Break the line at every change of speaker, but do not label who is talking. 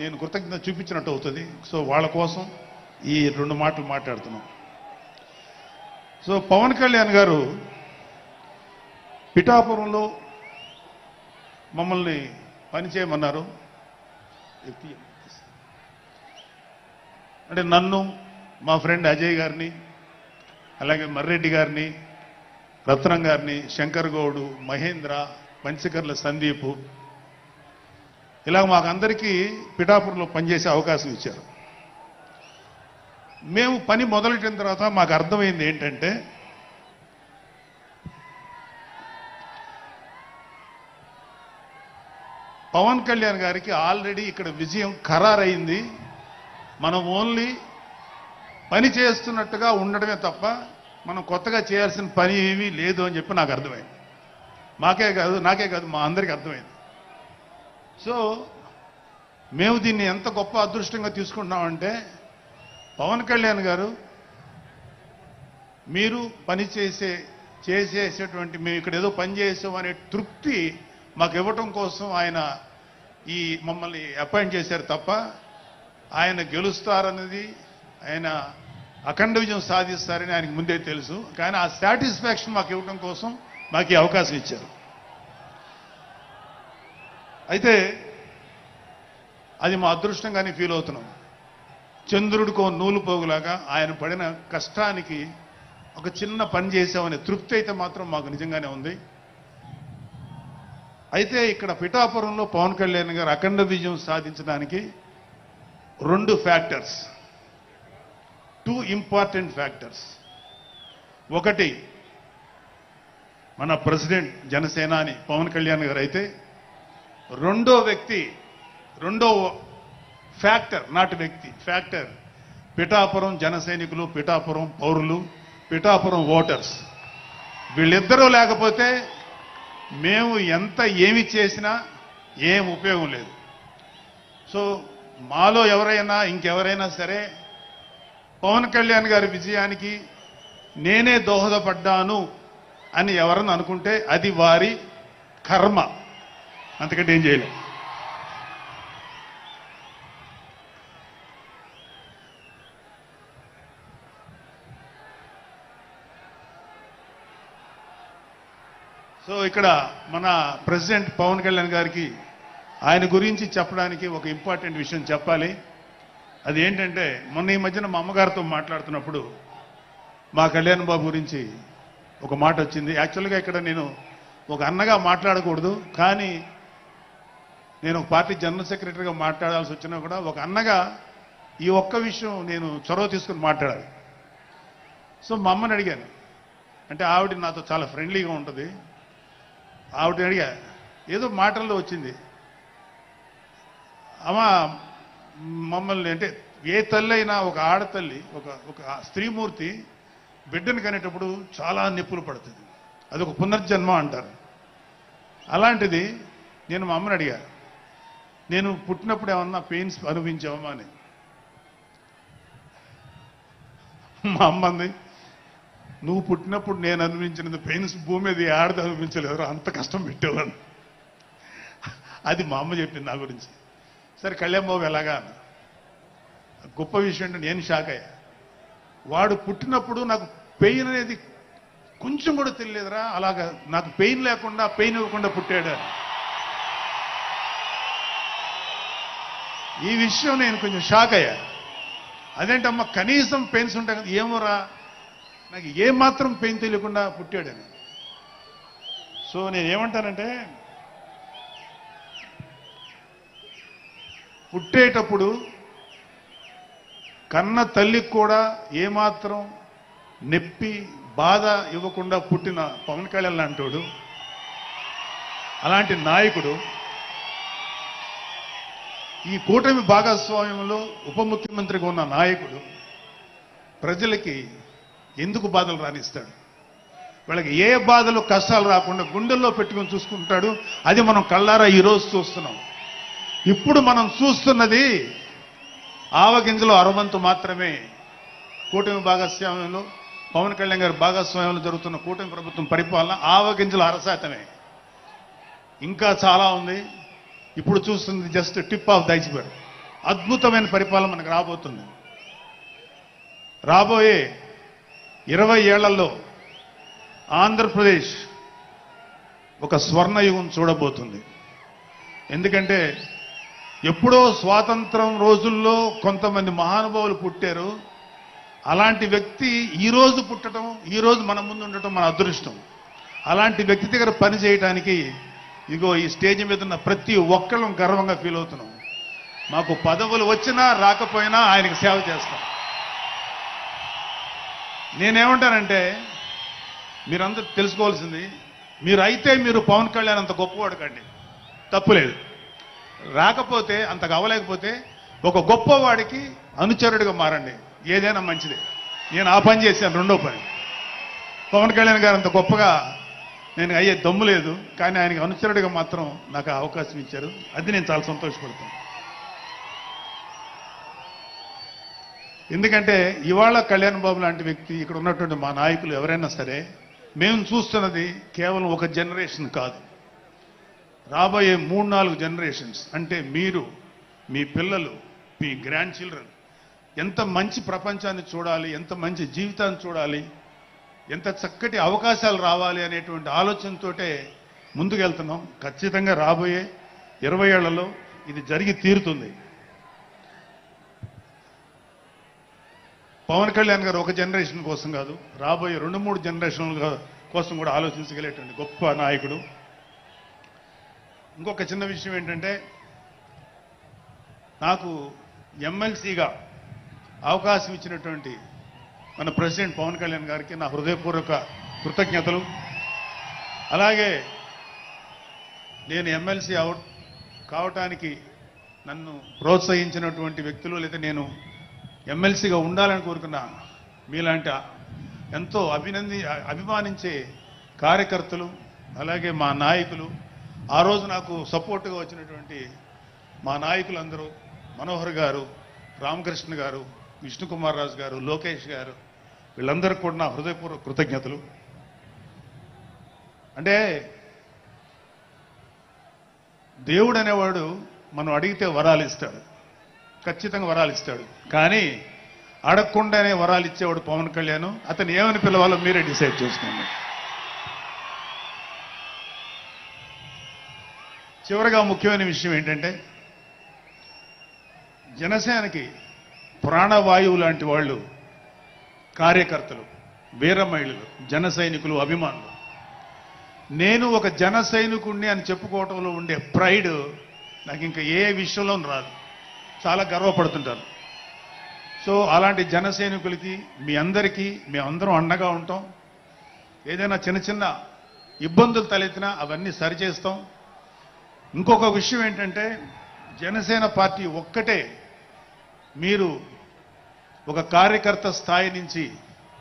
నేను కృతజ్ఞత చూపించినట్టు అవుతుంది. సో వాళ్ళ కోసం ఈ 2 మాటలు మాట్లాడుతున్నాం. సో పవన్ కళ్యాణ్ గారు పిఠాపురంలో మమ్మల్ని పనిచేయమన్నారు. అంటే నన్ను, మా ఫ్రెండ్ అజయ్ గారిని, అలాగే మర్రెడ్డి గారిని, రత్నం గారిని, శంకర్ గౌడు, మహేంద్ర, పంచకర్ల సందీపు, ఇలా మాకందరికీ పిఠాపురంలో పనిచేసే అవకాశం ఇచ్చారు. మేము పని మొదలెట్టిన తర్వాత మాకు అర్థమైంది ఏంటంటే, పవన్ కళ్యాణ్ గారికి ఆల్రెడీ ఇక్కడ విజయం ఖరారైంది. మనం ఓన్లీ పని చేస్తున్నట్టుగా ఉండడమే తప్ప మనం కొత్తగా చేయాల్సిన పని ఏమీ లేదు అని చెప్పి నాకు అర్థమైంది. నాకే కాదు మా అందరికీ అర్థమైంది. సో మేము దీన్ని ఎంత గొప్ప అదృష్టంగా తీసుకుంటున్నామంటే, పవన్ కళ్యాణ్ గారు మీరు పని చేసేటువంటి మేము ఇక్కడ ఏదో పని చేసాం అనే తృప్తి మాకు ఇవ్వటం కోసం ఆయన ఈ మమ్మల్ని అపాయింట్ చేశారు తప్ప ఆయన గెలుస్తారన్నది, ఆయన అఖండ విజయం సాధిస్తారని ఆయనకు ముందే తెలుసు. కానీ ఆ సాటిస్ఫాక్షన్ మాకు ఇవ్వడం కోసం మాకు ఈ అవకాశం ఇచ్చారు. అయితే అది మా అదృష్టంగానే ఫీల్ అవుతున్నాం. చంద్రుడికో నూలు పోగులాగా ఆయన పడిన కష్టానికి ఒక చిన్న పని చేసామనే తృప్తి అయితే మాత్రం మాకు నిజంగానే ఉంది. అయితే ఇక్కడ పిఠాపురంలో పవన్ కళ్యాణ్ గారు అఖండ విజయం సాధించడానికి 2 ఫ్యాక్టర్స్, 2 ఇంపార్టెంట్ ఫ్యాక్టర్స్. ఒకటి మన ప్రెసిడెంట్ జనసేనాని పవన్ కళ్యాణ్ గారు అయితే, రెండో ఫ్యాక్టర్, నాటి వ్యక్తి ఫ్యాక్టర్ పిఠాపురం జన సైనికులు, పిఠాపురం పౌరులు, పిఠాపురం ఓటర్స్. వీళ్ళిద్దరూ లేకపోతే మేము ఎంత ఏమి చేసినా ఏం ఉపయోగం లేదు. సో మాలో ఎవరైనా ఇంకెవరైనా సరే పవన్ కళ్యాణ్ గారి విజయానికి నేనే దోహదపడ్డాను అని ఎవరన్నా అనుకుంటే అది వారి కర్మ, అంతకంటే ఏం చేయలేం. సో ఇక్కడ మన ప్రెసిడెంట్ పవన్ కళ్యాణ్ గారికి ఆయన గురించి చెప్పడానికి ఒక ఇంపార్టెంట్ విషయం చెప్పాలి. అది ఏంటంటే, మొన్న ఈ మధ్యన మా అమ్మగారితో మాట్లాడుతున్నప్పుడు మా కళ్యాణ్ బాబు గురించి ఒక మాట వచ్చింది. యాక్చువల్గా ఇక్కడ నేను ఒక అన్నగా మాట్లాడకూడదు, కానీ నేను ఒక పార్టీ జనరల్ సెక్రటరీగా మాట్లాడాల్సి వచ్చినా కూడా ఒక అన్నగా ఈ ఒక్క విషయం నేను చొరవ తీసుకుని మాట్లాడాలి. సో మా అమ్మని అడిగాను. అంటే ఆవిడ నాతో చాలా ఫ్రెండ్లీగా ఉంటుంది. ఆవిడని అడిగా, ఏదో మాటల్లో వచ్చింది, అమ్మ మమ్మల్ని, అంటే ఏ తల్లి అయినా ఒక ఆడతల్లి, ఒక స్త్రీమూర్తి బిడ్డను కనేటప్పుడు చాలా నొప్పులు పడుతుంది, అదొక పునర్జన్మ అంటారు. అలాంటిది నేను మా అమ్మని అడిగా, నేను పుట్టినప్పుడు ఏమన్నా పెయిన్స్ అనుభవించావమ్మా అని. మా అమ్మ అంది, నువ్వు పుట్టినప్పుడు నేను అనుభవించిన పెయిన్స్ భూమి మీద ఆడది అనుభవించలేదు, అంత కష్టం పెట్టేవాడు. అది మా అమ్మ చెప్పింది నా గురించి. సరే కళ్యాణ్ బాబు ఎలాగా అన్న. గొప్ప విషయం అంటే నేను షాక్ అయ్యా. వాడు పుట్టినప్పుడు నాకు పెయిన్ అనేది కొంచెం కూడా తెలియలేదురా, అలాగా నాకు పెయిన్ లేకుండా, పెయిన్ ఇవ్వకుండా పుట్టాడు. ఈ విషయం నేను కొంచెం షాక్ అయ్యా. అదేంటమ్మా కనీసం పెయిన్స్ ఉంటాయి కదా, ఏమోరా నాకు ఏమాత్రం పెయిన్ తెలియకుండా పుట్టాడని. సో నేను ఏమంటానంటే, పుట్టేటప్పుడు కన్న తల్లికి కూడా ఏమాత్రం నొప్పి బాధ ఇవ్వకుండా పుట్టిన పవన్ కళ్యాణ్ లాంటోడు, అలాంటి నాయకుడు ఈ కూటమి భాగస్వామ్యంలో ఉప ముఖ్యమంత్రిగా ఉన్న నాయకుడు ప్రజలకి ఎందుకు బాధలు రానిస్తాడు? వాళ్ళకి ఏ బాధలు కష్టాలు రాకుండా గుండెల్లో పెట్టుకొని చూసుకుంటాడు. అది మనం కళ్ళారా ఈరోజు చూస్తున్నాం. ఇప్పుడు మనం చూస్తున్నది ఆవగింజలో అరవంతు మాత్రమే. కూటమి భాగస్వామ్యంలో పవన్ కళ్యాణ్ గారి భాగస్వామ్యంలో జరుగుతున్న కూటమి ప్రభుత్వం పరిపాలన ఆవగింజల అరశాతమే. ఇంకా చాలా ఉంది. ఇప్పుడు చూస్తుంది just tip of the iceberg. అద్భుతమైన పరిపాలన మనకు రాబోతుంది. రాబోయే 20 ఏళ్లలో ఆంధ్రప్రదేశ్ ఒక స్వర్ణయుగం చూడబోతుంది. ఎందుకంటే ఎప్పుడో స్వాతంత్రం రోజుల్లో కొంతమంది మహానుభావులు పుట్టారు. అలాంటి వ్యక్తి ఈ రోజు పుట్టడం, ఈ రోజు మన ముందు ఉండటం మన అదృష్టం. అలాంటి వ్యక్తి దగ్గర పని చేయడానికి ఇగో ఈ స్టేజ్ మీద ఉన్న ప్రతి ఒక్కళ్ళం గర్వంగా ఫీల్ అవుతున్నాం. మాకు పదవులు వచ్చినా రాకపోయినా ఆయనకి సేవ చేస్తాం. నేనేమంటానంటే మీరందరూ తెలుసుకోవాల్సింది, మీరు పవన్ కళ్యాణ్ అంత గొప్పవాడు కండి, తప్పులేదు. రాకపోతే అంతగా అవ్వలేకపోతే ఒక గొప్పవాడికి అనుచరుడిగా మారండి, ఏదైనా మంచిదే. నేను ఆ పని చేశాను. రెండో పని, పవన్ కళ్యాణ్ గారు అంత గొప్పగా నేను అయ్యే దమ్ము లేదు, కానీ ఆయనకి అనుచరుడిగా మాత్రం నాకు అవకాశం ఇచ్చారు. అది నేను చాలా సంతోషపడతాను. ఎందుకంటే ఇవాళ కళ్యాణ్ బాబు లాంటి వ్యక్తి, ఇక్కడ ఉన్నటువంటి మా నాయకులు ఎవరైనా సరే, మేము చూస్తున్నది కేవలం ఒక జనరేషన్ కాదు, రాబోయే 3-4 జనరేషన్స్. అంటే మీరు, మీ పిల్లలు, మీ గ్రాండ్ చిల్డ్రన్ ఎంత మంచి ప్రపంచాన్ని చూడాలి, ఎంత మంచి జీవితాన్ని చూడాలి, ఎంత చక్కటి అవకాశాలు రావాలి అనేటువంటి ఆలోచనతోటే ముందుకెళ్తున్నాం. ఖచ్చితంగా రాబోయే 20 ఏళ్లలో ఇది జరిగి తీరుతుంది. పవన్ కళ్యాణ్ గారు ఒక జనరేషన్ కోసం కాదు, రాబోయే 2-3 జనరేషన్ల కోసం కూడా ఆలోచించగలిగేటువంటి గొప్ప నాయకుడు. ఇంకొక చిన్న విషయం ఏంటంటే, నాకు ఎమ్మెల్సీగా అవకాశం ఇచ్చినటువంటి మన ప్రెసిడెంట్ పవన్ కళ్యాణ్ గారికి నా హృదయపూర్వక కృతజ్ఞతలు. అలాగే నేను ఎమ్మెల్సీ కావటానికి నన్ను ప్రోత్సహించినటువంటి వ్యక్తులు, లేదా నేను ఎమ్మెల్సీగా ఉండాలని కోరుకున్న మీలాంటి ఎంతో అభిమానించే కార్యకర్తలు, అలాగే మా నాయకులు, ఆ రోజు నాకు సపోర్టుగా వచ్చినటువంటి మా నాయకులందరూ, మనోహర్ గారు, రామకృష్ణ గారు, విష్ణుకుమార్ రాజు గారు, లోకేష్ గారు, వీళ్ళందరికీ కూడా నా హృదయపూర్వక కృతజ్ఞతలు. అంటే దేవుడు అనేవాడు మనం అడిగితే వరాలు ఇస్తాడు, ఖచ్చితంగా వరాలు ఇస్తాడు. కానీ అడగకుండానే వరాలు ఇచ్చేవాడు పవన్ కళ్యాణ్. అతను ఏమని పిలవాలో మీరే డిసైడ్ చేసుకోండి. చివరగా ముఖ్యమైన విషయం ఏంటంటే, జనసేనకి ప్రాణవాయువు లాంటి వాళ్ళు కార్యకర్తలు, వీర మహిళలు, జన సైనికులు, అభిమానులు. నేను ఒక జన సైనికుడిని అని చెప్పుకోవడంలో ఉండే ప్రైడ్ నాకు ఇంకా ఏ విషయంలో రాదు. చాలా గర్వపడుతుంటాను. సో అలాంటి జన సైనికులకి మీ అందరికీ మేమందరం అండగా ఉంటాం. ఏదైనా చిన్న చిన్న ఇబ్బందులు తలెత్తినా అవన్నీ సరిచేస్తాం. ఇంకొక విషయం ఏంటంటే, జనసేన పార్టీ ఒక్కటే మీరు ఒక కార్యకర్త స్థాయి నుంచి